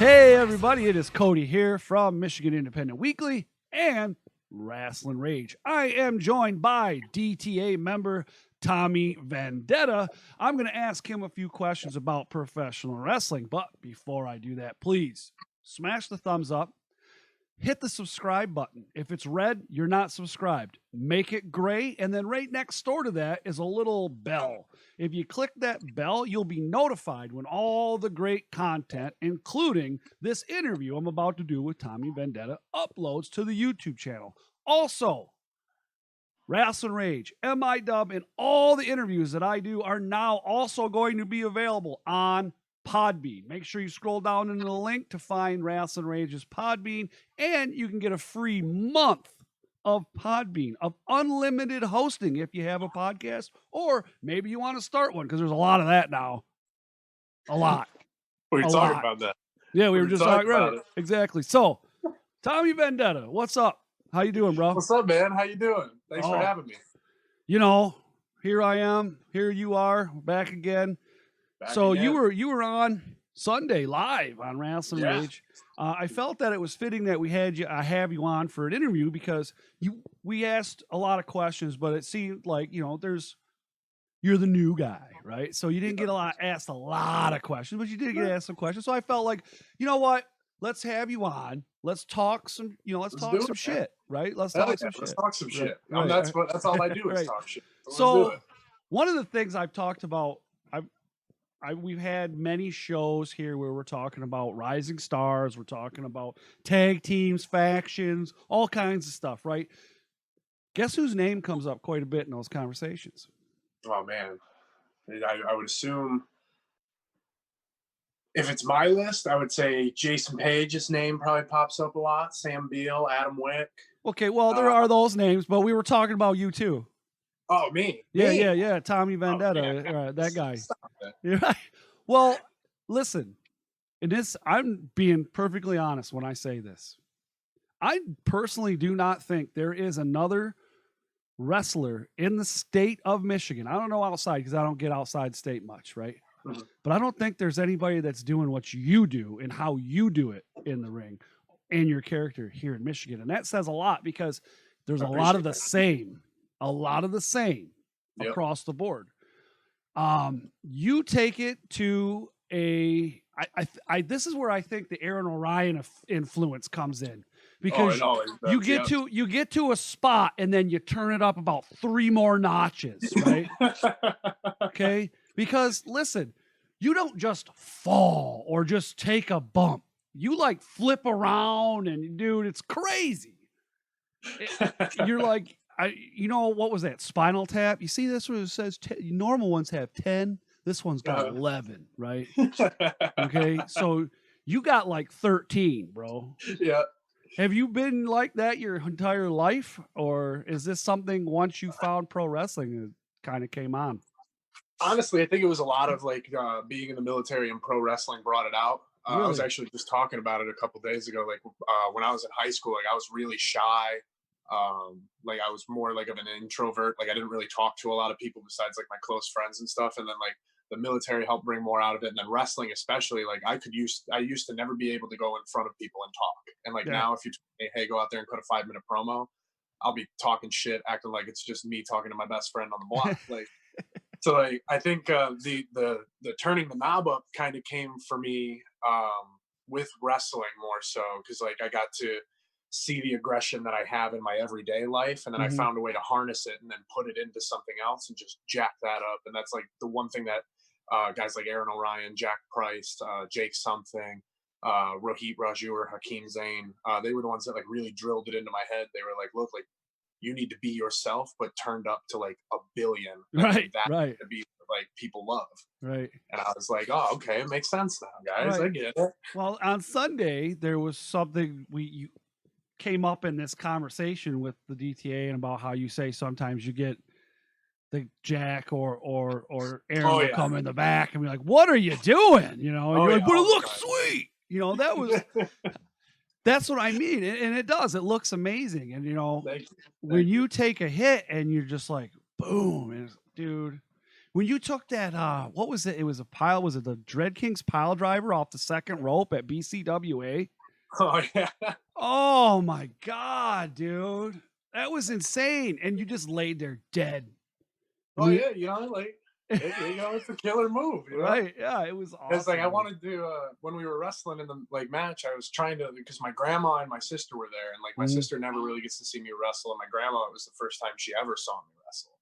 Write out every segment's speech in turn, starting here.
Hey everybody, it is Cody here from Michigan Independent Weekly and Rasslin Rage. I am joined by DTA member Tommy Vendetta. I'm going to ask him a few questions about professional wrestling, but before I do that, please smash the thumbs up, hit the subscribe button. If it's red, you're not subscribed. Make it gray, and then right next door to that is a little bell. If you click that bell, you'll be notified when all the great content, including this interview I'm about to do with Tommy Vendetta, uploads to the YouTube channel. Also, Rasslin Rage, MIW, and all the interviews that I do are now also going to be available on Podbean. Make sure you scroll down into the link to find Rasslin Rage's Podbean, and you can get a free month of Podbean, of unlimited hosting if you have a podcast, or maybe you want to start one because there's a lot of that now. A lot. We were talking about that. Yeah, we were just talking about it. Exactly. So, Tommy Vendetta, what's up? How you doing, bro? What's up, man? How you doing? Thanks for having me. You know, here I am. Here you are, back again. You were on Sunday live on Rasslin Rage. I felt that it was fitting that I have you on for an interview because we asked a lot of questions, but it seemed like you're the new guy, right? So you didn't get asked a lot of questions, but you did get asked some questions. So I felt like, you know what? Let's have you on. Let's talk some, let's talk some shit, right? Let's talk some shit. Right. That's all I do is talk shit. So one of the things I've talked about, we've had many shows here where we're talking about rising stars. We're talking about tag teams, factions, all kinds of stuff, right? Guess whose name comes up quite a bit in those conversations? Oh, man. I would assume if it's my list, I would say Jason Page's name probably pops up a lot. Sam Beal, Adam Wick. Okay, well, there are those names, but we were talking about you too. Oh, me? Yeah. Tommy Vendetta, that guy. Right. Well, listen, I'm being perfectly honest when I say this. I personally do not think there is another wrestler in the state of Michigan. I don't know outside because I don't get outside state much, right? Mm-hmm. But I don't think there's anybody that's doing what you do and how you do it in the ring and your character here in Michigan. And that says a lot because there's a lot of the same across the board. You take it to this is where I think the Aaron Orion influence comes in because you get to a spot and then you turn it up about 3 more notches, right? Okay. Because listen, you don't just fall or just take a bump. You flip around and dude, it's crazy. You're like, what was that? Spinal Tap. You see this where it says normal ones have 10. This one's got 11, right? Okay. So you got 13, bro. Yeah. Have you been like that your entire life? Or is this something once you found pro wrestling it kind of came on? Honestly, I think it was a lot of being in the military and pro wrestling brought it out. Really? I was actually just talking about it a couple of days ago. When I was in high school, I was really shy. I was more of an introvert. I didn't really talk to a lot of people besides my close friends and stuff. And then the military helped bring more out of it. And then wrestling, especially, I used to never be able to go in front of people and talk. And now if you tell me, hey, go out there and cut a 5-minute promo, I'll be talking shit, acting like it's just me talking to my best friend on the block. So I think the turning the knob up kind of came for me with wrestling more so because I got to see the aggression that I have in my everyday life, and then I found a way to harness it and then put it into something else and just jack that up. And that's the one thing that guys like Aaron Orion, Jack Price, Jake Something, Rohit Raju or Hakeem Zayn, they were the ones that really drilled it into my head. They were look, you need to be yourself, but turned up to 1 billion. Right. To be people love. Right. And I was oh, okay, it makes sense now, guys. Right. I get it. Well, on Sunday there was something you came up in this conversation with the DTA and about how you say sometimes you get the Jack or Aaron will come in the back and be like, "What are you doing?" And you're like, "But it looks sweet." That was. That's what I mean, and it does. It looks amazing, and when you take a hit and you're just like, boom, and dude. when you took that, what was it? It was the Dread Kings pile driver off the second rope at BCWA? Oh yeah. Oh my God, dude. That was insane. And you just laid there dead. Oh yeah, you know, like it's a killer move, you know? Right. Yeah, it was awesome. It's like I wanted to when we were wrestling in the like match, I was trying to, because my grandma and my sister were there, and like my sister never really gets to see me wrestle, and my grandma, it was the first time she ever saw me wrestle.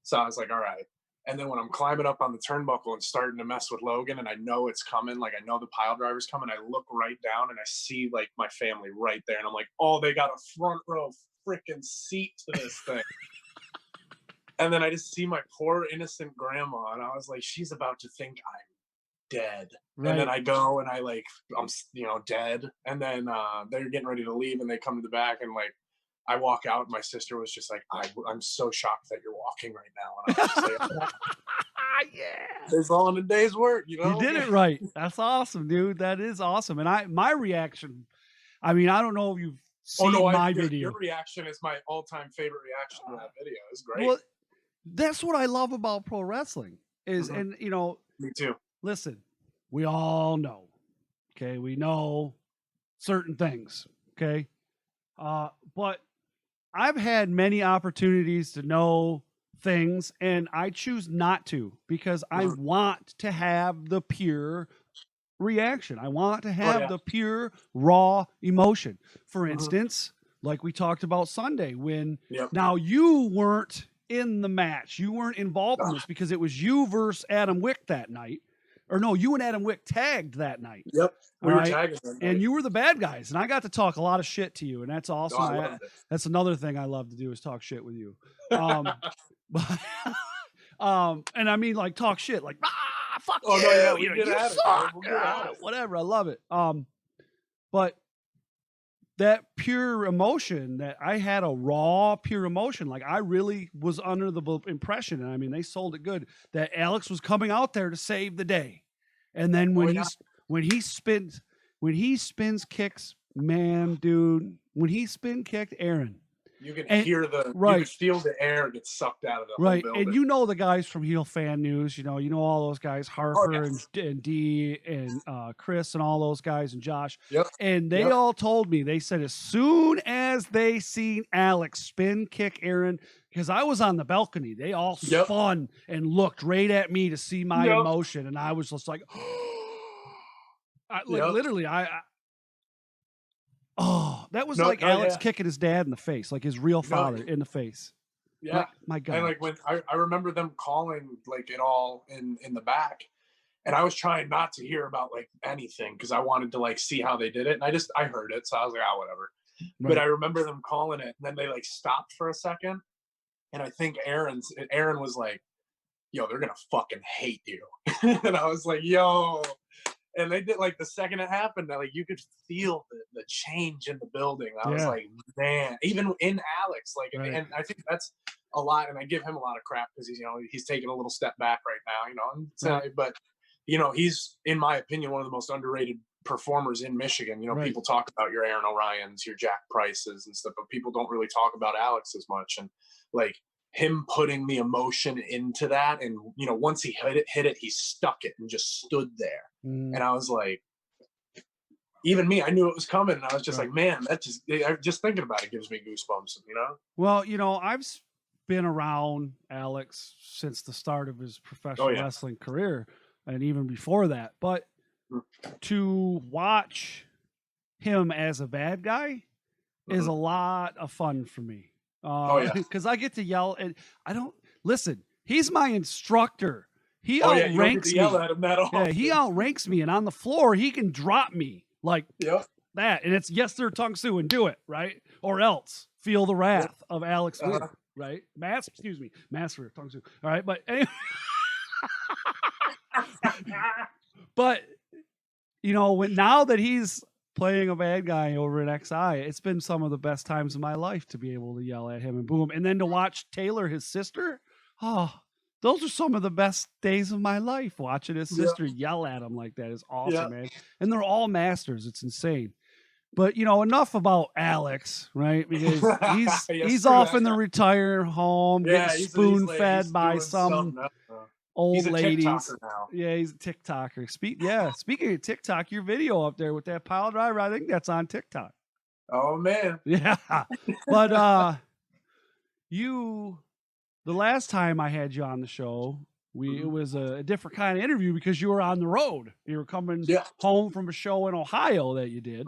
So I was like, all right. And then when I'm climbing up on the turnbuckle and starting to mess with Logan, and I know it's coming, like I know the pile driver's coming, I look right down and I see like my family right there, and I'm like, oh, they got a front row freaking seat to this thing. And then I just see my poor innocent grandma, and I was like, she's about to think I'm dead. Right. And then I go and I'm dead. And then they're getting ready to leave, and they come to the back, and like I walk out, and my sister was just like, I'm so shocked that you're walking right now. And I was just like, yeah, it's all in a day's work, you know. You did it right. That's awesome, dude. That is awesome. And my reaction, I mean, I don't know if you've seen my video. Your reaction is my all-time favorite reaction to that video. It's great. Well, that's what I love about pro wrestling is, and you know, me too. Listen, we all know, okay, we know certain things, okay, but I've had many opportunities to know things, and I choose not to because I want to have the pure reaction. I want to have the pure raw emotion. For instance, like we talked about Sunday, when now you weren't in the match, you weren't involved in this because it was you versus Adam Wick that night. Or no, you and Adam Wick tagged that night. Yep. We were tagging that night. And you were the bad guys. And I got to talk a lot of shit to you. And that's awesome. That's another thing I love to do is talk shit with you. And I mean, like, talk shit. Like, fuck you. No, yeah, you suck. Whatever. I love it. But that pure emotion, that I had a raw, pure emotion. Like I really was under the impression, and I mean, they sold it good, that Alex was coming out there to save the day. And then when he spins kicks, man, dude, when he spin kicked Aaron, you can hear you can feel the air get sucked out of the whole building. And you know the guys from Heel Fan News, you know all those guys, Harper and D and Chris and all those guys and Josh. Yep. And they all told me, they said as soon as they seen Alex spin kick Aaron, because I was on the balcony, they all spun and looked right at me to see my emotion, and I was just like, literally, that was Alex kicking his dad in the face, like his real father in the face. Yeah. Like, my God. And like when I remember them calling like it all in the back, and I was trying not to hear about like anything because I wanted to like see how they did it. And I heard it. So I was like, whatever. Right. But I remember them calling it, and then they like stopped for a second. And I think Aaron was like, yo, they're going to fucking hate you. And I was like, yo. And they did, like, the second it happened, like, you could feel the change in the building. I was like, man, even in Alex, like, and I think that's a lot, and I give him a lot of crap because he's taking a little step back right now, but, he's, in my opinion, one of the most underrated performers in Michigan. People talk about your Aaron O'Ryans, your Jack Prices and stuff, but people don't really talk about Alex as much. And, like, him putting the emotion into that, and once he hit it, he stuck it and just stood there. And I was like, even me, I knew it was coming, and I was just like, man, just thinking about it gives me goosebumps, Well, I've been around Alex since the start of his professional wrestling career, and even before that, but to watch him as a bad guy is a lot of fun for me. Because I get to yell, and I don't listen. He's my instructor. He outranks me. At him that often. He outranks me, and on the floor, he can drop me like that. And it's yes, sir, Tung Su, and do it right, or else feel the wrath of Alex Weir, right? Master Tung Su. All right, but anyway. But now that he's playing a bad guy over at XI, it's been some of the best times of my life to be able to yell at him and boom. And then to watch Taylor, his sister, those are some of the best days of my life. Watching his sister yell at him like that is awesome, man. And they're all masters. It's insane. But, enough about Alex, right? Because he's off in the retire home, getting spoon-fed by some old a ladies. TikToker now. Yeah, he's a TikToker. Speaking of TikTok, your video up there with that pile driver, I think that's on TikTok. Oh man. Yeah. But the last time I had you on the show, it was a different kind of interview because you were on the road. You were coming home from a show in Ohio that you did.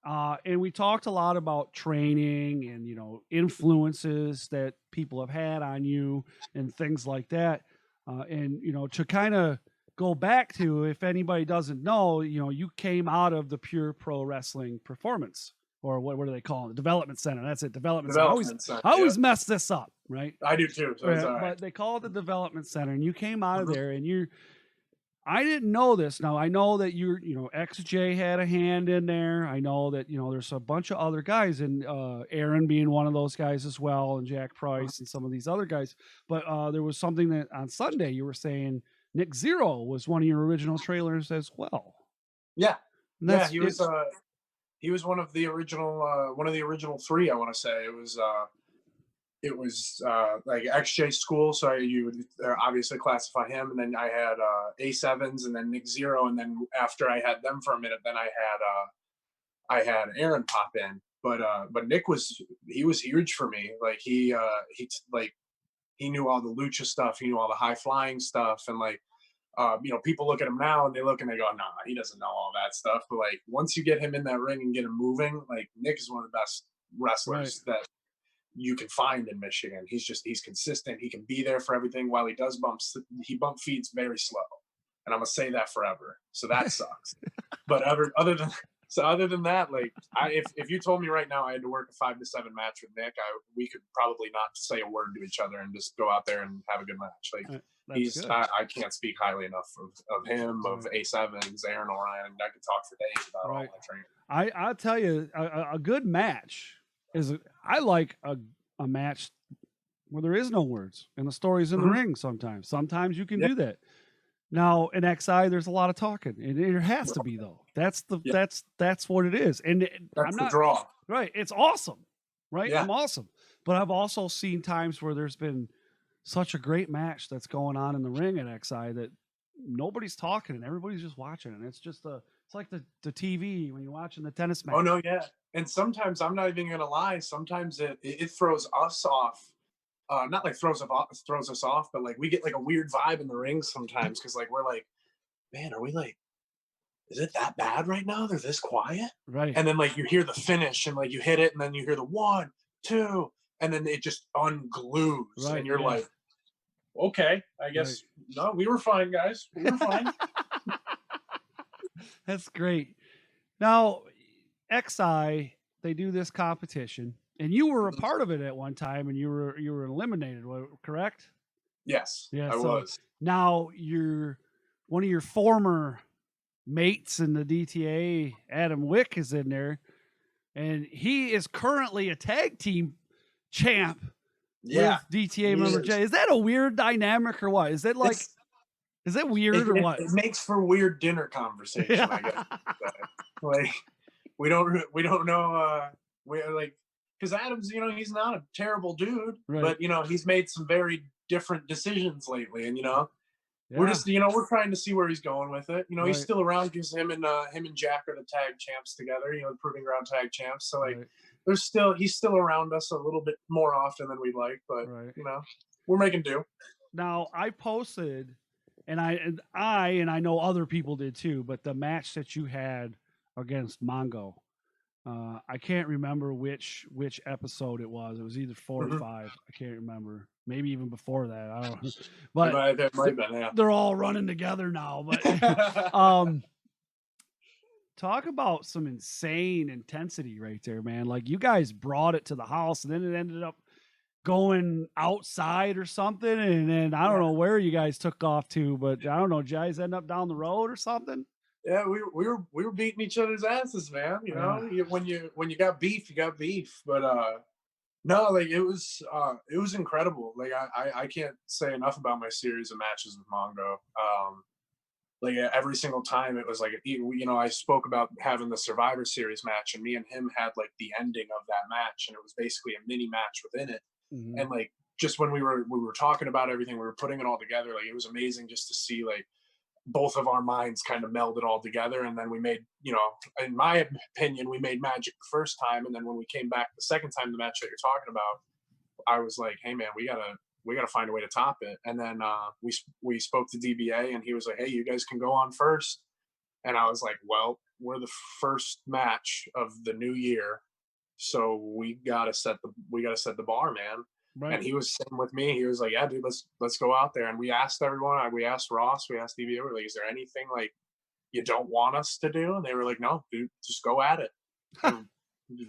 And we talked a lot about training and, influences that people have had on you and things like that. And, to kind of go back to, if anybody doesn't know, you came out of the Pure Pro Wrestling Performance, or what do they call it? Development Center. That's it. Development Center. I always mess this up, right? I do too. So it's all right. But they call it the Development Center, and you came out of there, and I didn't know this. Now I know that XJ had a hand in there. I know that, there's a bunch of other guys, and Aaron being one of those guys as well, and Jack Price and some of these other guys. But there was something that on Sunday you were saying Nick Zero was one of your original trailers as well. Yeah. Yeah, he was one of the original three, I want to say. It was like XJ School, so you would obviously classify him, and then I had A7s, and then Nick Zero, and then after I had them for a minute, then I had Aaron pop in. But Nick was huge for me. Like he knew all the lucha stuff, he knew all the high flying stuff, and like people look at him now and they look and they go, nah, he doesn't know all that stuff. But like once you get him in that ring and get him moving, like Nick is one of the best wrestlers that you can find in Michigan. He's consistent. He can be there for everything. While he does he bump feeds very slow, and I'm gonna say that forever. So that sucks. But other than that, like if you told me right now I had to work a 5 to 7 match with Nick, we could probably not say a word to each other and just go out there and have a good match. Like I can't speak highly enough of him, of A7s, Aaron Orion. I could talk for days about all my training. I'll tell you, a good match is I like a match where there is no words and the story's in the ring. Sometimes you can do that. Now in XI, there's a lot of talking, and it has to be though. That's what it is, and that's the draw. Right, it's awesome, right? Yeah. I'm awesome, but I've also seen times where there's been such a great match that's going on in the ring at XI that nobody's talking and everybody's just watching, and it's like the TV when you're watching the tennis match. Oh no, yeah. And sometimes, I'm not even gonna lie, sometimes it throws us off. Not like throws us off, but like we get like a weird vibe in the ring sometimes, because like we're like, man, are we like, is it that bad right now? They're this quiet, right? And then like you hear the finish, and like you hit it, and then you hear the 1, 2, and then it just unglues, and you're like, okay, I guess no, we were fine, guys. We were fine. That's great. Now, XI, they do this competition, and you were a part of it at one time, and you were eliminated, correct? Yes, I was. Now one of your former mates in the DTA, Adam Wick, is in there, and he is currently a tag team champ. Yeah, with DTA member Jay. Is that a weird dynamic or what? Is that like? Is that weird or what? It makes for weird dinner conversation, I guess. Like we don't know. We're like, because Adam's, he's not a terrible dude, but he's made some very different decisions lately, and we're just we're trying to see where he's going with it. He's still around because him and Jack are the tag champs together. Proving ground tag champs. So like, he's still around us a little bit more often than we'd like, but we're making do. Now I posted. And I know other people did too, but the match that you had against Mongo, I can't remember which episode it was. It was either 4 or 5. I can't remember. Maybe even before that. I don't know. But that might have been, they're all running together now. But talk about some insane intensity right there, man. Like you guys brought it to the house, and then it ended up going outside or something, and then I don't know where you guys took off to, but I don't know, you guys end up down the road or something. Yeah, we were beating each other's asses, man. When you got beef, you got beef. But no, like it was incredible. Like I can't say enough about my series of matches with Mongo. Like every single time it was like, I spoke about having the Survivor Series match, and me and him had like the ending of that match, and it was basically a mini match within it. And like just when we were talking about everything, we were putting it all together. Like, it was amazing just to see like both of our minds kind of melded all together. And then we made, you know, in my opinion, we made magic the first time. And then when we came back the second time, the match that you're talking about, I was like, hey man, we gotta find a way to top it. And then we spoke to DBA, and he was like, hey, you guys can go on first. And I was like, well, we're the first match of the new year, so we gotta set the bar, man. Right. And he was sitting with me. He was like, yeah, dude, let's go out there. And we asked everyone. We asked Ross. We asked DBA. We're like, is there anything like you don't want us to do? And they were like, no, dude, just go at it. And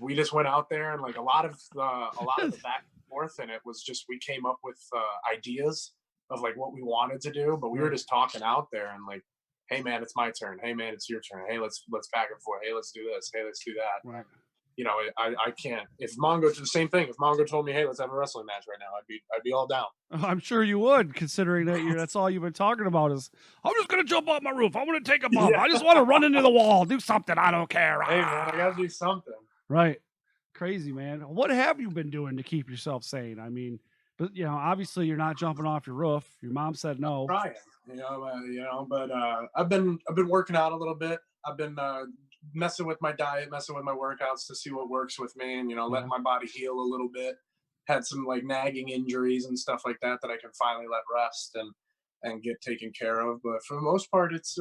we just went out there, and like a lot of the back and forth in it was just we came up with ideas of like what we wanted to do, but we were just talking out there and like, hey man, it's my turn. Hey man, it's your turn. Hey, let's back and forth. Hey, let's do this. Hey, let's do that. Right. You know, I can't. If Mongo did the same thing, if Mongo told me, hey, let's have a wrestling match right now, I'd be all down. I'm sure you would, considering that that's all you've been talking about is, I'm just going to jump off my roof. I want to take a bump. I just want to run into the wall, do something. I don't care. Hey man, I got to do something. Right. Crazy, man. What have you been doing to keep yourself sane? I mean, but you know, obviously you're not jumping off your roof. Your mom said no. I'm trying, but I've been working out a little bit. I've been messing with my diet, messing with my workouts to see what works with me, and let my body heal a little bit. Had some like nagging injuries and stuff like that I can finally let rest and get taken care of. But for the most part, it's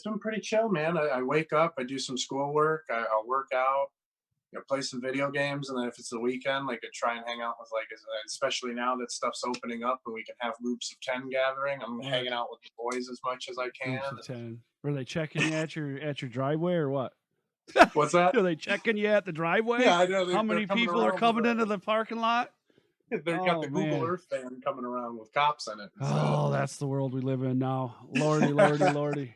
been pretty chill, man. I wake up, I do some schoolwork, I'll work out, play some video games, and then if it's the weekend, like I try and hang out with especially now that stuff's opening up and we can have groups of 10 gathering. I'm hanging out with the boys as much as I can. Groups of 10. Were they checking you at your driveway or what? What's that? Are they checking you at the driveway? Yeah, I know. How many people are coming into the parking lot? They've got the Google Earth van coming around with cops in it. Oh, that's the world we live in now. Lordy, lordy, lordy.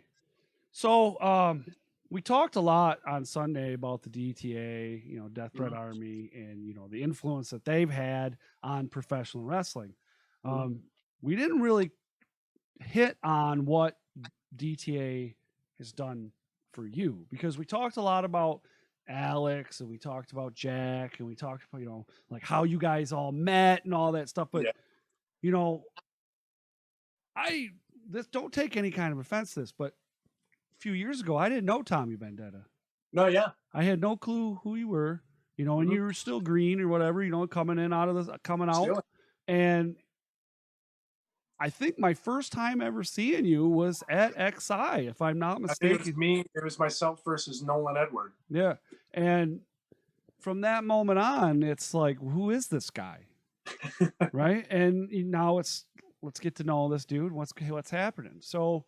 So, we talked a lot on Sunday about the DTA, Death Threat Army, and the influence that they've had on professional wrestling. We didn't really hit on what DTA has done for you, because we talked a lot about Alex, and we talked about Jack, and we talked about like how you guys all met and all that stuff. But don't take any kind of offense to this, but few years ago, I didn't know Tommy Vendetta. No, yeah. I had no clue who you were, and you were still green or whatever, coming out. Still. And I think my first time ever seeing you was at XI, if I'm not mistaken. It was myself versus Nolan Edward. Yeah. And from that moment on, it's like, who is this guy? Right. And now let's get to know this dude. What's happening? So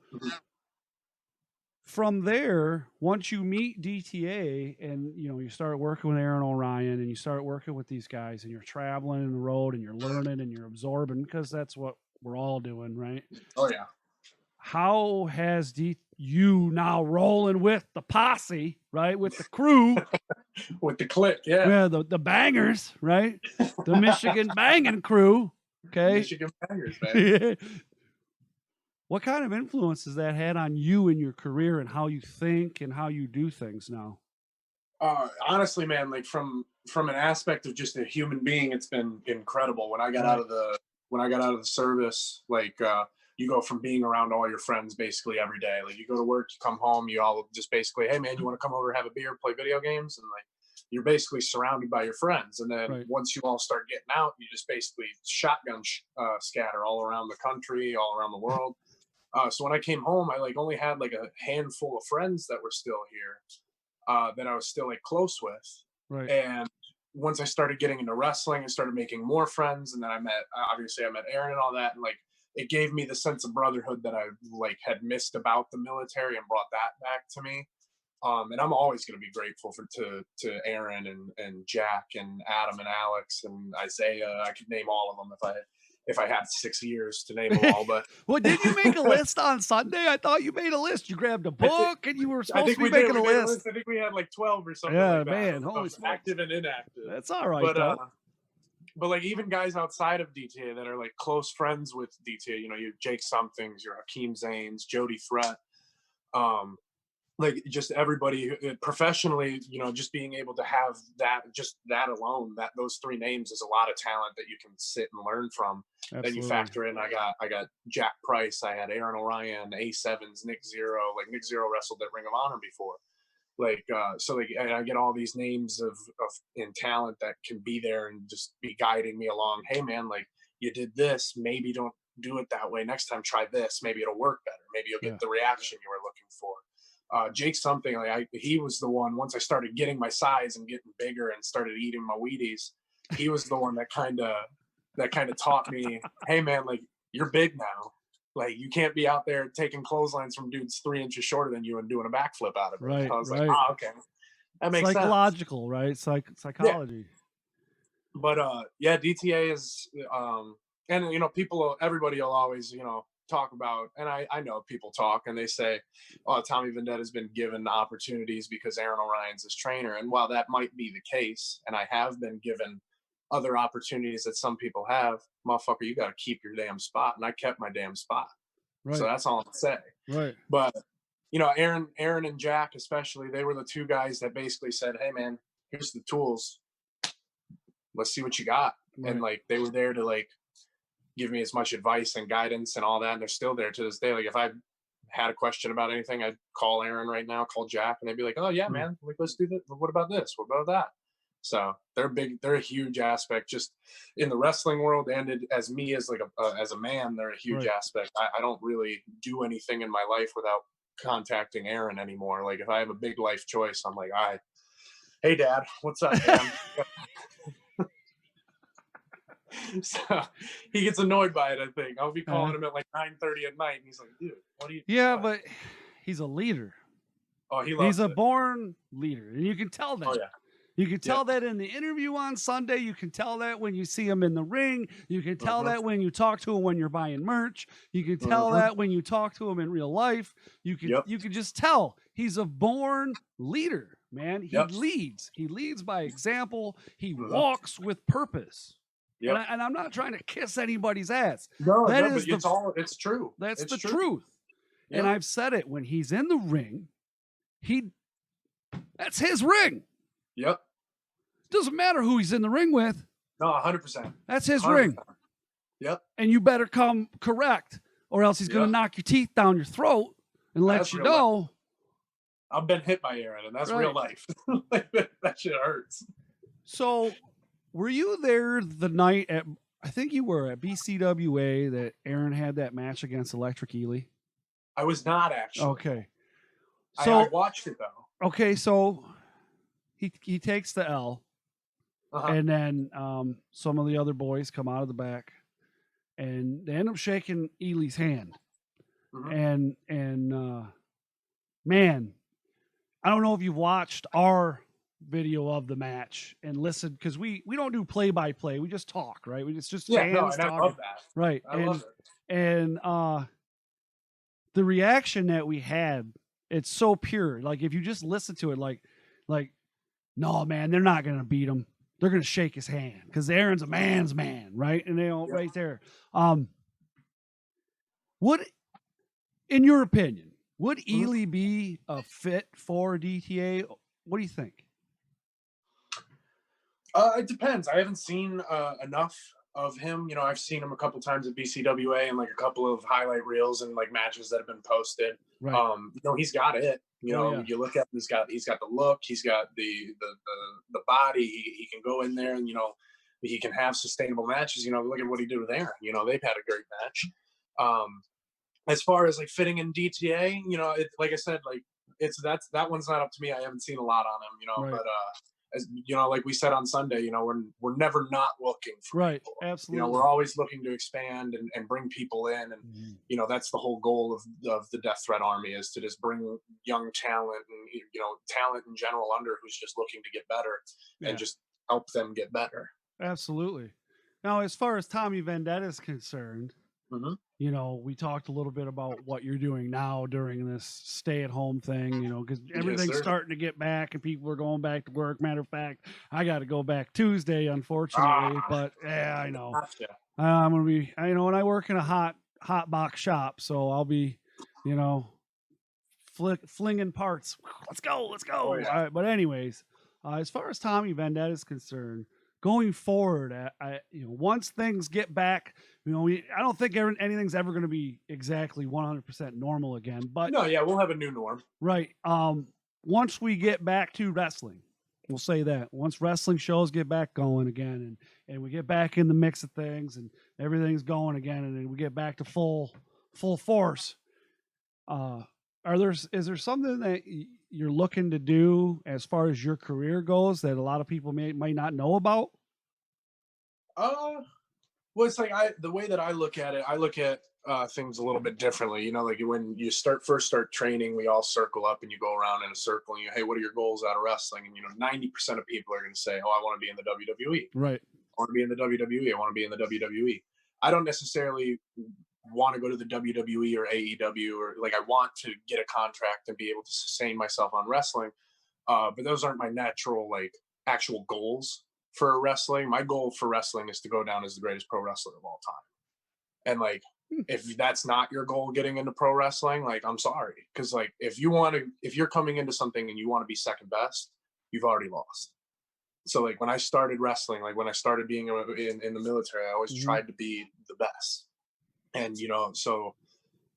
from there, once you meet DTA and you start working with Aaron O'Ryan and you start working with these guys and you're traveling in the road and you're learning and you're absorbing, because that's what we're all doing, right? Oh yeah. How has you now rolling with the posse, right? With the crew, with the clique, yeah. Yeah, the bangers, right? The Michigan banging crew. Okay. Michigan bangers, man. What kind of influence has that had on you in your career and how you think and how you do things now? Honestly, man, like from an aspect of just a human being, it's been incredible. When I got out of the service, like you go from being around all your friends basically every day. Like you go to work, you come home, you all just basically, hey man, you want to come over, have a beer, play video games, and like you're basically surrounded by your friends. And then once you all start getting out, you just basically shotgun scatter all around the country, all around the world. So when I came home, I like only had like a handful of friends that were still here, that I was still like close with. Right. And once I started getting into wrestling, I started making more friends. And then I met Aaron and all that. And like, it gave me the sense of brotherhood that I like had missed about the military and brought that back to me. And I'm always going to be grateful to Aaron and Jack and Adam and Alex and Isaiah. I could name all of them if I had 6 years to name them all. But well, did you make a list on Sunday? I thought you made a list. You grabbed a book and you were supposed to be making a list. I think we had like 12 or something. Yeah, like that. Man, holy active and inactive. That's all right. But like even guys outside of DTA that are like close friends with DTA, you have Jake Somethings, your Hakeem Zanes, Jody Threat. like just everybody professionally, just being able to have that, just that alone, that those three names is a lot of talent that you can sit and learn from. Then you Absolutely. factor in, I got Jack Price, I had Aaron Orion, A7s, Nick Zero. Like Nick Zero wrestled at Ring of Honor before. So like I get all these names of in talent that can be there and just be guiding me along. Hey man, like you did this, maybe don't do it that way next time, try this, maybe it'll work better, maybe you'll get the reaction you were looking for. Jake something, like he was the one, once I started getting my size and getting bigger and started eating my Wheaties, he was the one that kind of taught me, hey man, like you're big now. Like you can't be out there taking clotheslines from dudes 3 inches shorter than you and doing a backflip out of it. Right, I was right. like, oh, okay, that makes Psychological, sense. Right? Psychology. Yeah. But yeah, DTA is, and everybody will always, talk about, and I know people talk and they say, oh, Tommy Vendetta has been given opportunities because Aaron Orion's his trainer. And while that might be the case, and I have been given other opportunities that some people have, motherfucker, you got to keep your damn spot. And I kept my damn spot. Right. So that's all I'm saying. Right. But, Aaron and Jack, especially, they were the two guys that basically said, hey man, here's the tools. Let's see what you got. Right. And like, they were there to like give me as much advice and guidance and all that. And they're still there to this day. Like if I had a question about anything, I'd call Aaron right now, call Jack, and they'd be like, oh yeah, man, like let's do this. What about this? What about that? So they're a huge aspect just in the wrestling world, and as me as like as a man, they're a huge aspect. I don't really do anything in my life without contacting Aaron anymore. Like if I have a big life choice, I'm like, all right, hey dad, what's up, man? So he gets annoyed by it. I think I'll be calling him at like 9:30 at night, and he's like, "Dude, what are you?" Yeah, but he's a leader. Oh, he's a born leader, and you can tell that. Oh yeah, you can tell that in the interview on Sunday. You can tell that when you see him in the ring. You can tell that when you talk to him when you're buying merch. You can tell that when you talk to him in real life. You can just tell he's a born leader, man. He leads. He leads by example. He walks with purpose. Yep. And I'm not trying to kiss anybody's ass. No, it's true. That's the truth. Yep. And I've said it, when he's in the ring, that's his ring. Yep. Doesn't matter who he's in the ring with. No, 100%. That's his 100%. Ring. Yep. And you better come correct, or else he's going to knock your teeth down your throat and let you know. Life. I've been hit by Aaron, and that's real life. That shit hurts. So, were you there the night I think you were at BCWA that Aaron had that match against Electric Ely? I was not, actually. Okay. So I watched it though. Okay, so he takes the L, and then some of the other boys come out of the back, and they end up shaking Ely's hand, and man, I don't know if you've watched our video of the match and listen, because we don't do play-by-play, we just talk, right? It's just fans talking. I love that. Right. I love it. And the reaction that we had, it's so pure. Like if you just listen to it, like no man, they're not gonna beat him. They're gonna shake his hand because Aaron's a man's man, right? And they all right there. What, in your opinion, would Ely be a fit for DTA? What do you think? It depends. I haven't seen enough of him. I've seen him a couple times at BCWA and like a couple of highlight reels and like matches that have been posted. Right. He's got it. You look at him, he's got the look, he's got the body. He can go in there and he can have sustainable matches. Look at what he did with Aaron. They've had a great match. As far as like fitting in DTA, like I said, like that one's not up to me. I haven't seen a lot on him. But as like we said on Sunday, we're never not looking for people. Absolutely. We're always looking to expand and bring people in, and that's the whole goal of the Death Threat Army, is to just bring young talent and talent in general under, who's just looking to get better and just help them get better. Absolutely. Now, as far as Tommy Vendetta is concerned, we talked a little bit about what you're doing now during this stay-at-home thing, because everything's starting to get back and people are going back to work. Matter of fact, I got to go back Tuesday, unfortunately, but yeah, I know. Gotcha. I'm going to be, and I work in a hot box shop, so I'll be, flinging parts. Let's go. Oh, yeah. But anyways, as far as Tommy Vendetta is concerned, going forward, once things get back, I don't think anything's ever going to be exactly 100% normal again. But no, yeah, we'll have a new norm. Right. Once we get back to wrestling, we'll say that once wrestling shows get back going again, and we get back in the mix of things, and everything's going again, and then we get back to full force. Is there something that you're looking to do as far as your career goes that a lot of people might not know about? Well, it's like the way that I look at it, I look at things a little bit differently. Like when you first start training, we all circle up and you go around in a circle and hey, what are your goals out of wrestling? And 90% of people are going to say, oh, I want to be in the WWE. Right. I want to be in the WWE. I want to be in the WWE. I don't necessarily want to go to the WWE or AEW, or I want to get a contract and be able to sustain myself on wrestling. But those aren't my natural actual goals for wrestling. My goal for wrestling is to go down as the greatest pro wrestler of all time. And if that's not your goal getting into pro wrestling, I'm sorry. Because if you're coming into something and you want to be second best, you've already lost. So when I started wrestling, when I started being in the military, I always tried to be the best. And so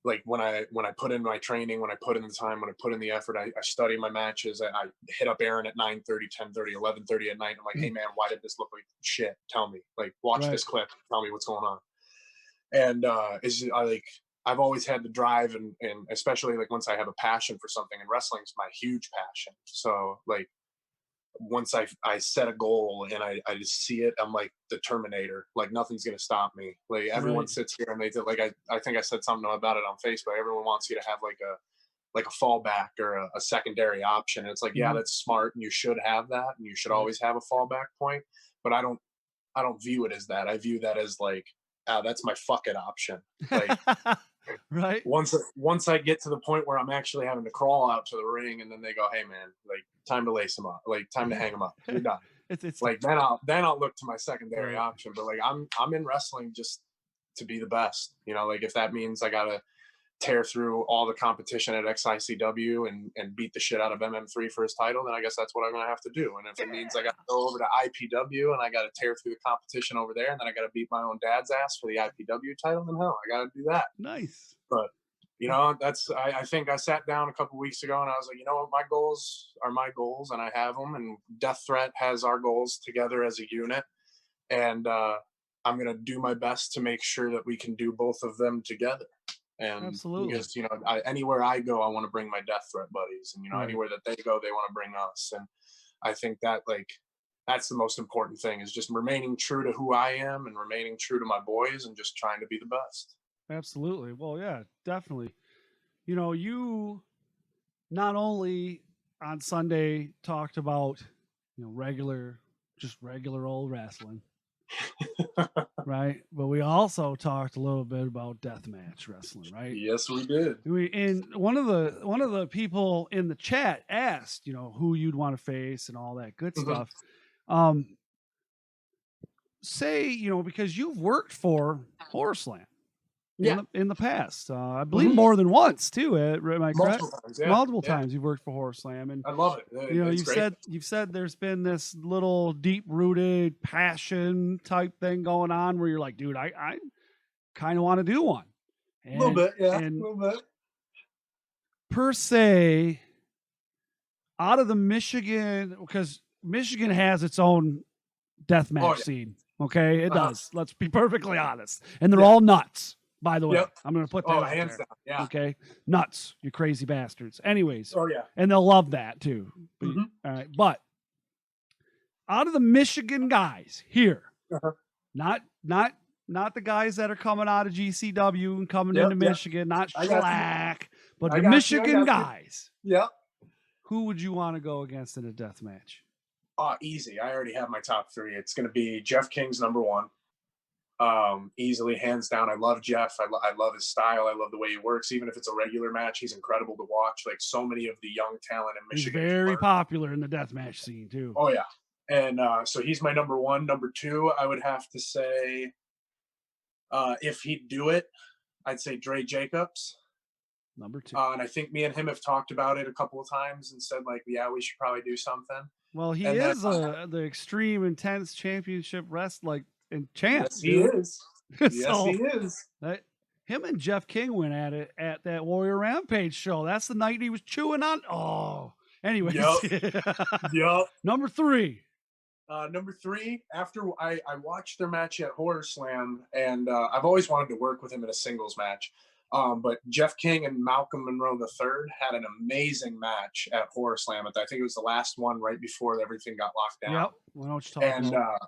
when I put in my training, when I put in the time, when I put in the effort, I study my matches. I hit up Aaron at 9:30, 10:30, 11:30 at night. I'm like, hey man, why did this look like shit? Tell me. Watch this clip. Tell me what's going on. And I've always had the drive, and especially once I have a passion for something, and wrestling is my huge passion. So once I set a goal and I just see it, I'm like the Terminator. Nothing's gonna stop me. Everyone sits here and they did, I think I said something about it on Facebook. Everyone wants you to have a fallback or a secondary option. And it's yeah, that's smart, and you should have that, and you should always have a fallback point. But I don't view it as that. I view that as that's my fuck it option. Right. Once I get to the point where I'm actually having to crawl out to the ring, and then they go, hey man, time to lace them up, time to hang them up. You're done. It's then I'll look to my secondary option. But I'm in wrestling just to be the best. If that means I gotta tear through all the competition at XICW and beat the shit out of MM3 for his title, then I guess that's what I'm gonna have to do. And if it means I got to go over to IPW and I got to tear through the competition over there, and then I got to beat my own dad's ass for the IPW title, then hell, I got to do that. Nice. But I think I sat down a couple weeks ago and I was like, what, my goals are my goals, and I have them, and Death Threat has our goals together as a unit, and I'm gonna do my best to make sure that we can do both of them together. And absolutely, because anywhere I go, I want to bring my Death Threat buddies, and anywhere that they go, they want to bring us. And I think that that's the most important thing, is just remaining true to who I am and remaining true to my boys and just trying to be the best. Absolutely. Well, yeah, definitely. You not only on Sunday talked about regular old wrestling. Right, but we also talked a little bit about deathmatch wrestling, right? Yes, we did. And one of the people in the chat asked, who you'd want to face and all that good stuff. Say, because you've worked for Horror Slam in the past, I believe more than once too. Am I correct? Multiple times you've worked for Horror Slam, and I love it. You've said there's been this little deep-rooted passion type thing going on where you're like, dude, I kind of want to do one. And, a little bit, yeah, a little bit. Per se, out of the Michigan, because Michigan has its own deathmatch scene. Okay, it does. Let's be perfectly honest, and they're all nuts. By the way, I'm going to put that out hands there. down. Yeah. Okay. Nuts, you crazy bastards. Anyways. Oh yeah. And they'll love that too. All right. But out of the Michigan guys here, not the guys that are coming out of GCW and coming into Michigan, not Schlack, but the Michigan guys. Yep. Who would you want to go against in a death match? Easy. I already have my top three. It's going to be Jeff King's number one. Easily, hands down. I love Jeff. I love his style. I love the way he works. Even if it's a regular match, he's incredible to watch. So many of the young talent in Michigan. He's very popular in the deathmatch scene too. Oh yeah. And so he's my number one. Number two, I would have to say, if he'd do it, I'd say Dre Jacobs. Number 2. And I think me and him have talked about it a couple of times and said like, yeah, we should probably do something. Well, he And is the extreme intense championship champ, yes, he dude. is. Yes, So, he is. Him and Jeff King went at it at that Warrior Rampage show. That's the night he was chewing on. Oh, anyways. Yup. Number 3. Number 3, after I watched their match at Horror Slam, and I've always wanted to work with him in a singles match. But Jeff King and Malcolm Monroe III had an amazing match at Horror Slam. I think it was the last one right before everything got locked down. Yep. I know what you're talking about.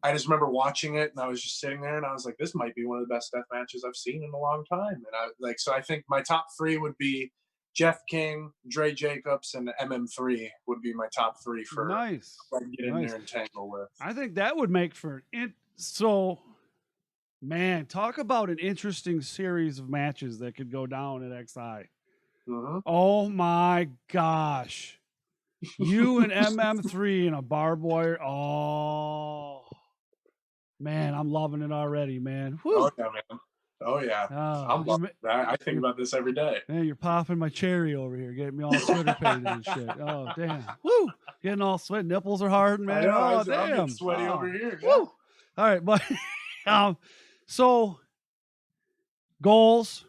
I just remember watching it, and I was just sitting there, and I was like, "This might be one of the best death matches I've seen in a long time." And so I think my top 3 would be Jeff King, Dre Jacobs, and MM3 would be my top 3 for nice. Get in there and tangle with. I think that would make for so. Man, talk about an interesting series of matches that could go down at XI. Oh my gosh. You and MM3 in a barbed wire. Oh, man, I'm loving it already, man. Woo. Oh, yeah, man. Oh, yeah. I'm loving it. I think about this every day. Man, you're popping my cherry over here, getting me all Twitter pated and shit. Oh, damn. Woo. Getting all sweat. Nipples are hard, man. Oh, damn. I'm sweaty over here. Woo. All right, but so goals,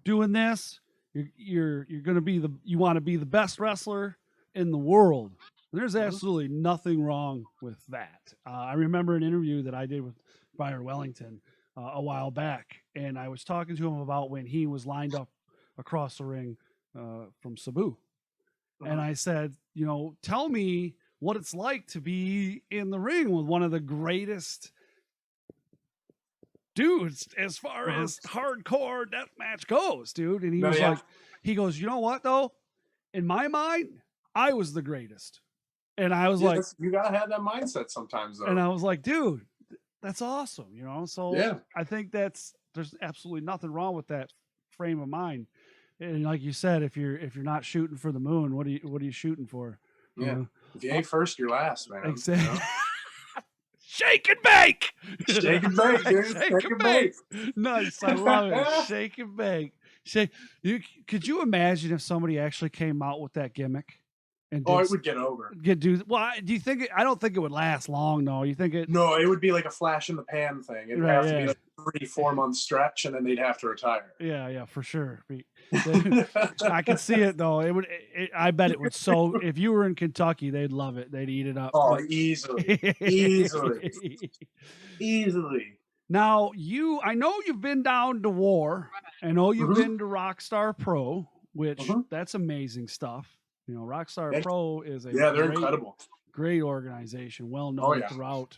doing this, you're gonna be you want to be the best wrestler in the world. And there's absolutely nothing wrong with that. I remember an interview that I did with Byron Wellington a while back, and I was talking to him about when he was lined up across the ring from Sabu. And I said, tell me what it's like to be in the ring with one of the greatest dudes as far as hardcore deathmatch goes, dude. And he was like, he goes, you know what though? In my mind, I was the greatest. And I was like, you gotta have that mindset sometimes though. And I was like, dude, that's awesome, So I think there's absolutely nothing wrong with that frame of mind. And like you said, if you're not shooting for the moon, what are you shooting for? Yeah. If you ain't first, you're last, man. Exactly. Shake and bake. Shake and bake, dude. Shake and bake. Nice. I love it. Shake and bake. Could you imagine if somebody actually came out with that gimmick? And it would get over. Do you think I don't think it would last long, though. You think it? No, it would be like a flash in the pan thing. It'd have to be like a 3-4 month stretch, and then they'd have to retire. Yeah, for sure. I can see it though. I bet it would. So if you were in Kentucky, they'd love it. They'd eat it up. Oh, easily. Now I know you've been down to War. I know you've been to Rockstar Pro, which that's amazing stuff. Rockstar Pro is they're incredible. Great organization, well known throughout.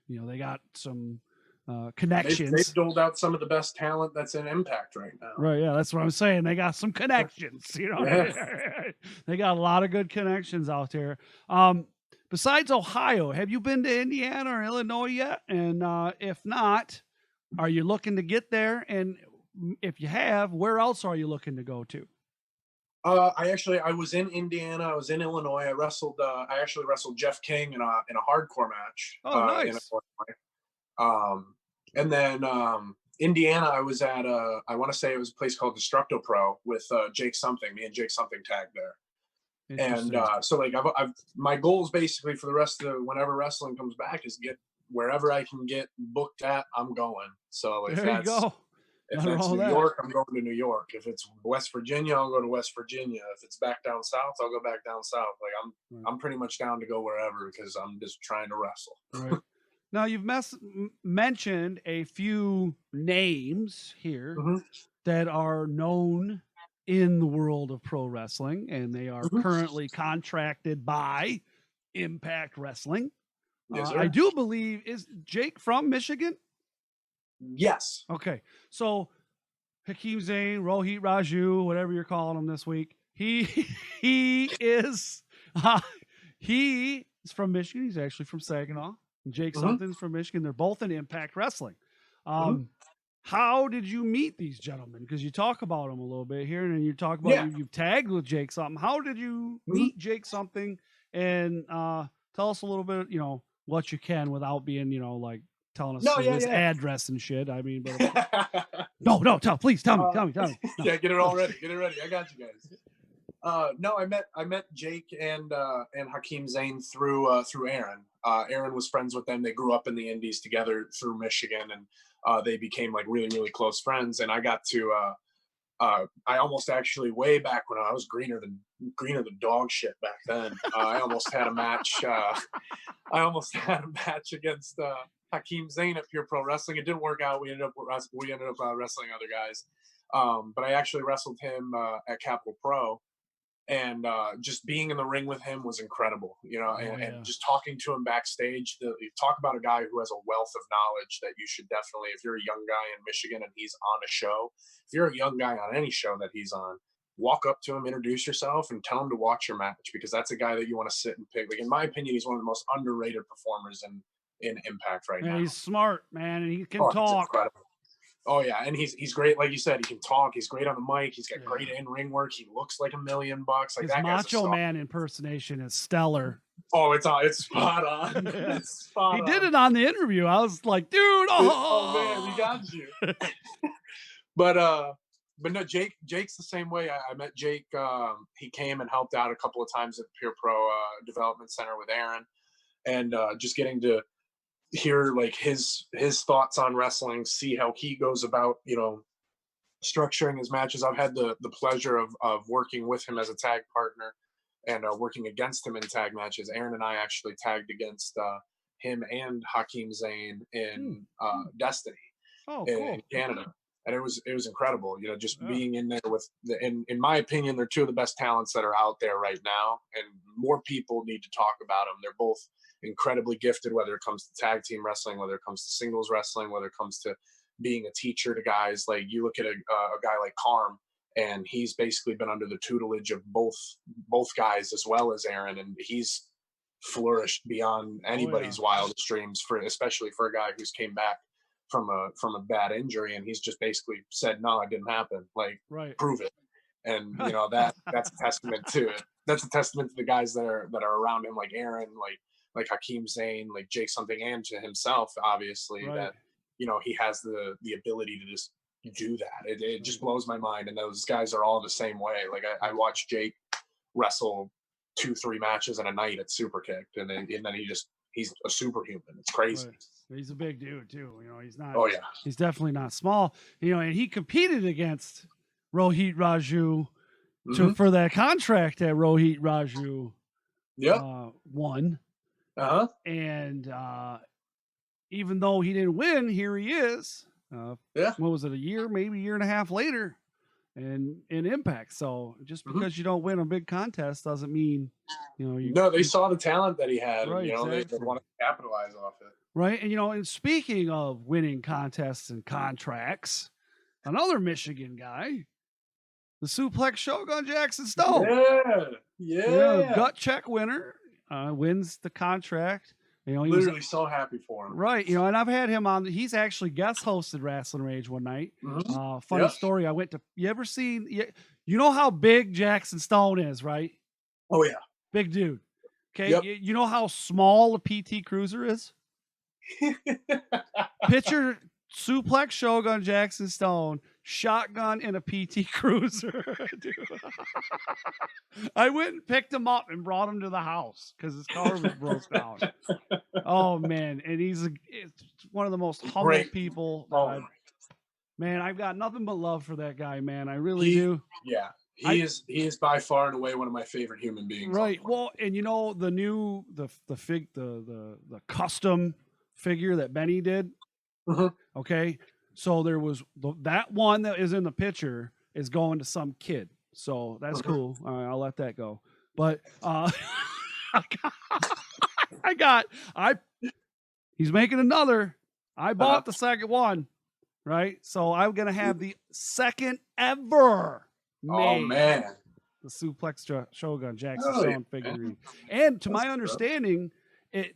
They got some connections. They've doled out some of the best talent that's in Impact right now. Right, yeah, that's what I'm saying. They got some connections. They got a lot of good connections out there. Besides Ohio, have you been to Indiana or Illinois yet? And if not, are you looking to get there? And if you have, where else are you looking to go to? I was in Indiana. I was in Illinois. I actually wrestled Jeff King in a hardcore match. Oh, nice. In Illinois. And then Indiana, I was at I want to say it was a place called Destructo Pro with Jake Something. Me and Jake Something tagged there. And so like I've my goals basically for the rest of whenever wrestling comes back is get wherever I can get booked at, I'm going. So if there you go. If that's New York, I'm going to New York. If it's West Virginia, I'll go to West Virginia. If it's back down south, I'll go back down south. Like I'm pretty much down to go wherever because I'm just trying to wrestle. Right. Now you've mentioned a few names here that are known in the world of pro wrestling, and they are currently contracted by Impact Wrestling. Yes, I do believe, is Jake from Michigan? Yes. Okay. So Hakeem Zayn, Rohit Raju, whatever you're calling him this week, he is from Michigan. He's actually from Saginaw. And Jake Something's from Michigan. They're both in Impact Wrestling. How did you meet these gentlemen? Because you talk about them a little bit here, and then you talk about you've tagged with Jake Something. How did you meet Jake Something? And tell us a little bit, what you can without being, like telling us No, his address and shit. I mean, but no, please tell me. No. Yeah, get it all ready. Get it ready. I got you guys. No, I met Jake and Hakeem Zane through Aaron. Aaron was friends with them. They grew up in the Indies together through Michigan, and they became like really, really close friends. And I got to I almost actually, way back when I was greener than dog shit back then. I almost had a match. I almost had a match against Hakeem Zane at Pure Pro Wrestling. It didn't work out. We ended up wrestling other guys. But I actually wrestled him at Capital Pro, and just being in the ring with him was incredible, you know, and just talking to him backstage. You talk about a guy who has a wealth of knowledge that you should definitely, if you're a young guy in Michigan and he's on a show, if you're a young guy on any show that he's on, walk up to him, introduce yourself, and tell him to watch your match, because that's a guy that you want to sit and pick. Like, in my opinion, he's one of the most underrated performers in Impact right now. He's smart, man, and he can talk. Oh yeah, and he's great. Like you said, he can talk. He's great on the mic. He's got great in-ring work. He looks like $1 million. Like, his that Macho Man impersonation is stellar. Oh, it's spot on. Yeah. It's spot he on. did it on the interview. I was like, dude, oh man, we got you. But no, Jake's the same way. I met Jake. He came and helped out a couple of times at Pure Pro Development Center with Aaron, and just getting to hear like his thoughts on wrestling, see how he goes about, you know, structuring his matches. I've had the pleasure of working with him as a tag partner and working against him in tag matches. Aaron and I actually tagged against him and Hakeem Zane in Destiny in Canada. And it was incredible, you know, just being in there with in my opinion, they're two of the best talents that are out there right now, and more people need to talk about them. They're both incredibly gifted, whether it comes to tag team wrestling, whether it comes to singles wrestling, whether it comes to being a teacher to guys. Like, you look at a guy like Carm, and he's basically been under the tutelage of both guys as well as Aaron, and he's flourished beyond anybody's wildest dreams, especially for a guy who's came back from a bad injury, and he's just basically said, no, it didn't happen. Like, prove it. And you know, that's a testament to it. That's a testament to the guys that are around him, like Aaron, like Hakeem Zane, like Jake something, and to himself, obviously, that, you know, he has the ability to just do that. It just blows my mind. And those guys are all the same way. Like, I watched Jake wrestle 2-3 matches in a night at Superkicked, and then he's a superhuman. It's crazy. He's a big dude too. You know, he's not. Oh yeah. He's definitely not small. You know, and he competed against Rohit Raju for that contract that Rohit Raju won. And even though he didn't win, here he is. What was it? Maybe a year and a half later, and in Impact. So just because you don't win a big contest doesn't mean, you know, no, they saw the talent that he had, and, you know, they want to capitalize off it. Right. And, you know, and speaking of winning contests and contracts, another Michigan guy, the Suplex Shogun Jackson Stone. Yeah. Gut check winner, wins the contract. You know, he literally was so happy for him. Right. You know, and I've had him on. He's actually guest hosted Rasslin Rage one night. Funny story. You ever seen, you know how big Jackson Stone is, right? Oh, yeah. Big dude. Okay. You know how small a PT Cruiser is? Picture Suplex Shogun Jackson Stone, shotgun in a PT Cruiser. Dude. I went and picked him up and brought him to the house because his car was broke down. Oh man, and it's one of the most humble people. Man, I've got nothing but love for that guy, man. I really do. Yeah. He is by far and away one of my favorite human beings. Right. Well, and you know, the custom figure that Benny did. Okay. So there was that one that is in the picture is going to some kid. So that's cool. All right, I'll let that go. But he's making another. I bought the second one. Right. So I'm going to have the second ever made. Oh man. The Suplex Shogun Jackson Stone figurine. And to my understanding,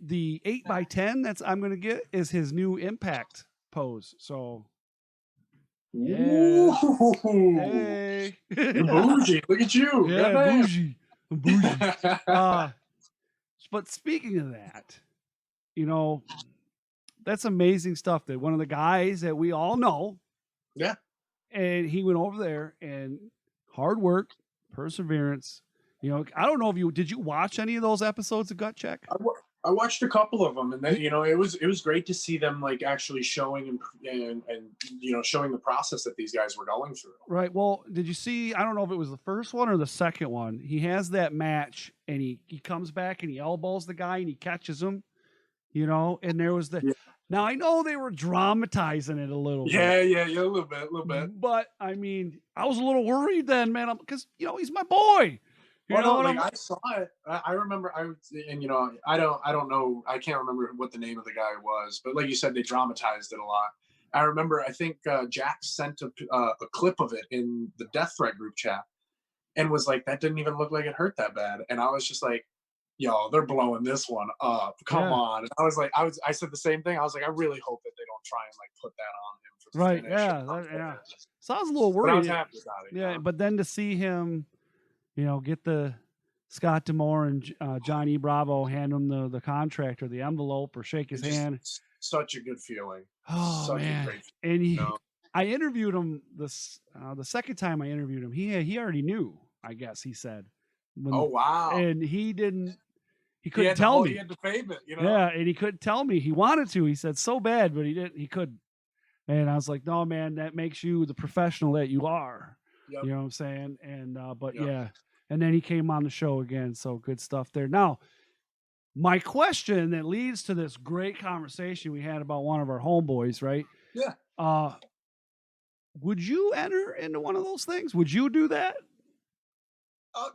the 8x10 I'm going to get is his new Impact pose. So, yeah. Hey. Bougie. Look at you. Yeah, bougie. But speaking of that, you know, that's amazing stuff that one of the guys that we all know. Yeah. And he went over there and hard work, perseverance. You know, I don't know if did you watch any of those episodes of Gut Check? I watched a couple of them, and then, you know, it was great to see them like actually showing and you know, showing the process that these guys were going through. Right. Well, did you see? I don't know if it was the first one or the second one. He has that match, and he comes back and he elbows the guy and he catches him. You know, and there was the. Yeah. Now I know they were dramatizing it a little bit. Yeah, a little bit. But I mean, I was a little worried then, man, because you know he's my boy. You know, like I saw it. I remember and you know, I don't know. I can't remember what the name of the guy was, but like you said, they dramatized it a lot. I remember. I think Jack sent a clip of it in the Death Threat group chat, and was like, "That didn't even look like it hurt that bad." And I was just like, "Yo, they're blowing this one up. Come on!" And I was like, I said the same thing. I was like, I really hope that they don't try and like put that on him for the finish. Yeah. So I was a little worried. But I was happy about it. Yeah, but then to see him, you know, get the Scott D'Amore and Johnny Bravo hand him the contract or the envelope or shake his hand. Such a good feeling. Oh, such man. a great feeling. And I interviewed him the second time I interviewed him. He already knew, I guess he said. Oh, wow. And he couldn't tell me. He had to fave it, you know? Yeah, and he couldn't tell me. He wanted to. He said so bad, but he couldn't. And I was like, no, man, that makes you the professional that you are. Yep. You know what I'm saying? And yeah. And then he came on the show again. So good stuff there. Now, my question that leads to this great conversation we had about one of our homeboys, right? Yeah. Would you enter into one of those things? Would you do that?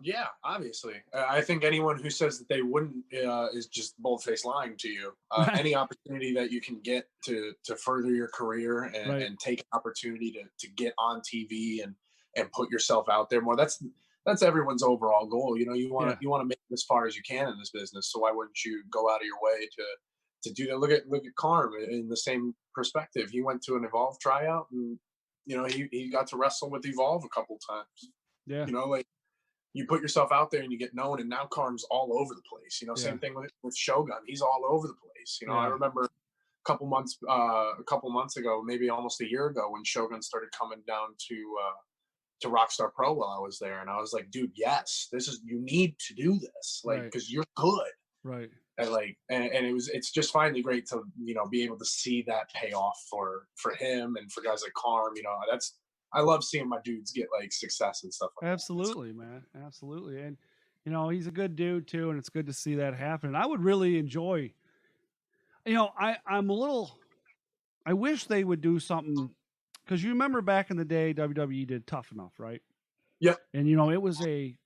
Yeah, obviously. I think anyone who says that they wouldn't is just bold-faced lying to you. Any opportunity that you can get to further your career and take an opportunity to get on TV and put yourself out there more. That's everyone's overall goal. You know, you want to make it as far as you can in this business. So why wouldn't you go out of your way to do that? Look at Carm in the same perspective. He went to an Evolve tryout, and you know he got to wrestle with Evolve a couple times. Yeah, you know, like you put yourself out there and you get known, and now Carm's all over the place. You know, same thing with Shogun. He's all over the place. You know, I remember a couple months ago, maybe almost a year ago, when Shogun started coming down to Rockstar Pro while I was there, and I was like, dude, yes, you need to do this, like, because you're good, right? And like, and it's just finally great to, you know, be able to see that pay off for him and for guys like Carm. You know, I love seeing my dudes get like success and stuff like Absolutely, that. Man, absolutely. And you know, he's a good dude too, and it's good to see that happen. And I would really enjoy, you know, I wish they would do something. Because you remember back in the day, WWE did Tough Enough, right? Yeah. And, you know, it was a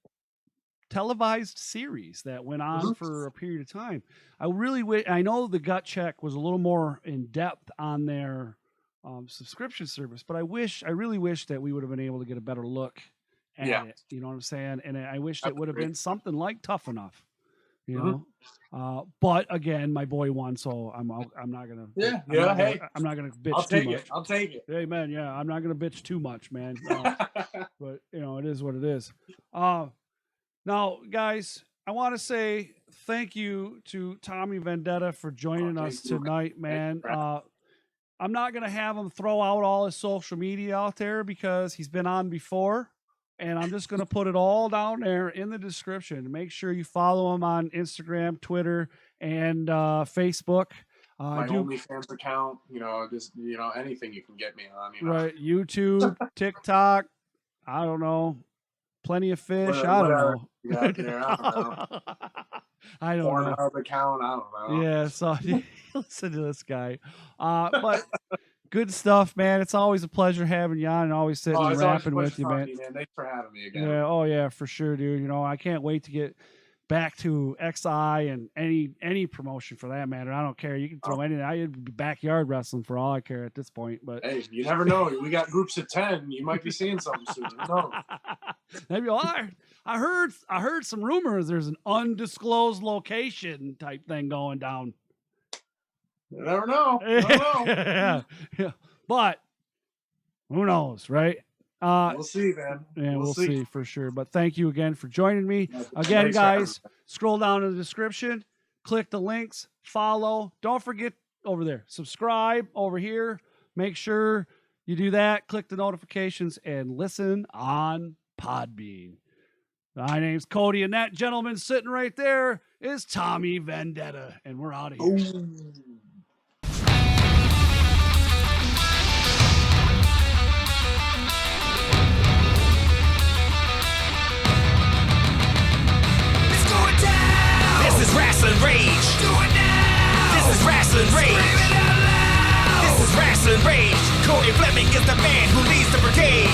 televised series that went on for a period of time. I know the Gut Check was a little more in depth on their subscription service, but I really wish that we would have been able to get a better look at it. You know what I'm saying? And I wish it would have been something like Tough Enough. You know, but again, my boy won, so I'm not gonna. I'm not gonna bitch too much. I'll take it. Hey man, yeah, I'm not gonna bitch too much, man. But you know, it is what it is. Now, guys, I want to say thank you to Tommy Vendetta for joining us tonight, man. I'm not gonna have him throw out all his social media out there because he's been on before. And I'm just going to put it all down there in the description. Make sure you follow him on Instagram, Twitter, and Facebook. My OnlyFans account, you know, just, you know, anything you can get me on. You know? Right. YouTube, TikTok, I don't know. Plenty of fish. I don't know. Yeah, I don't know. I don't know. Pornhub account. I don't know. Yeah. So listen to this guy. But good stuff, man. It's always a pleasure having you on and always sitting and rapping with you, man. Thanks for having me again. Yeah, oh yeah, for sure, dude. You know, I can't wait to get back to XI and any promotion for that matter. I don't care. You can throw anything. I'd be backyard wrestling for all I care at this point. But hey, you never know. We got groups of 10. You might be seeing something soon. No. Maybe I heard some rumors. There's an undisclosed location type thing going down. You never know. Yeah. But who knows, right? We'll see, man. Yeah, we'll see for sure. But thank you again for joining me. Again, guys, scroll down in the description, click the links, follow. Don't forget over there. Subscribe over here. Make sure you do that. Click the notifications and listen on Podbean. My name's Cody, and that gentleman sitting right there is Tommy Vendetta, and we're out of here. Ooh. This is Rasslin Rage. Do it now. This is Rasslin Rage. Scream it out loud. This is Rasslin Rage. Cody Fleming is the man who leads the brigade.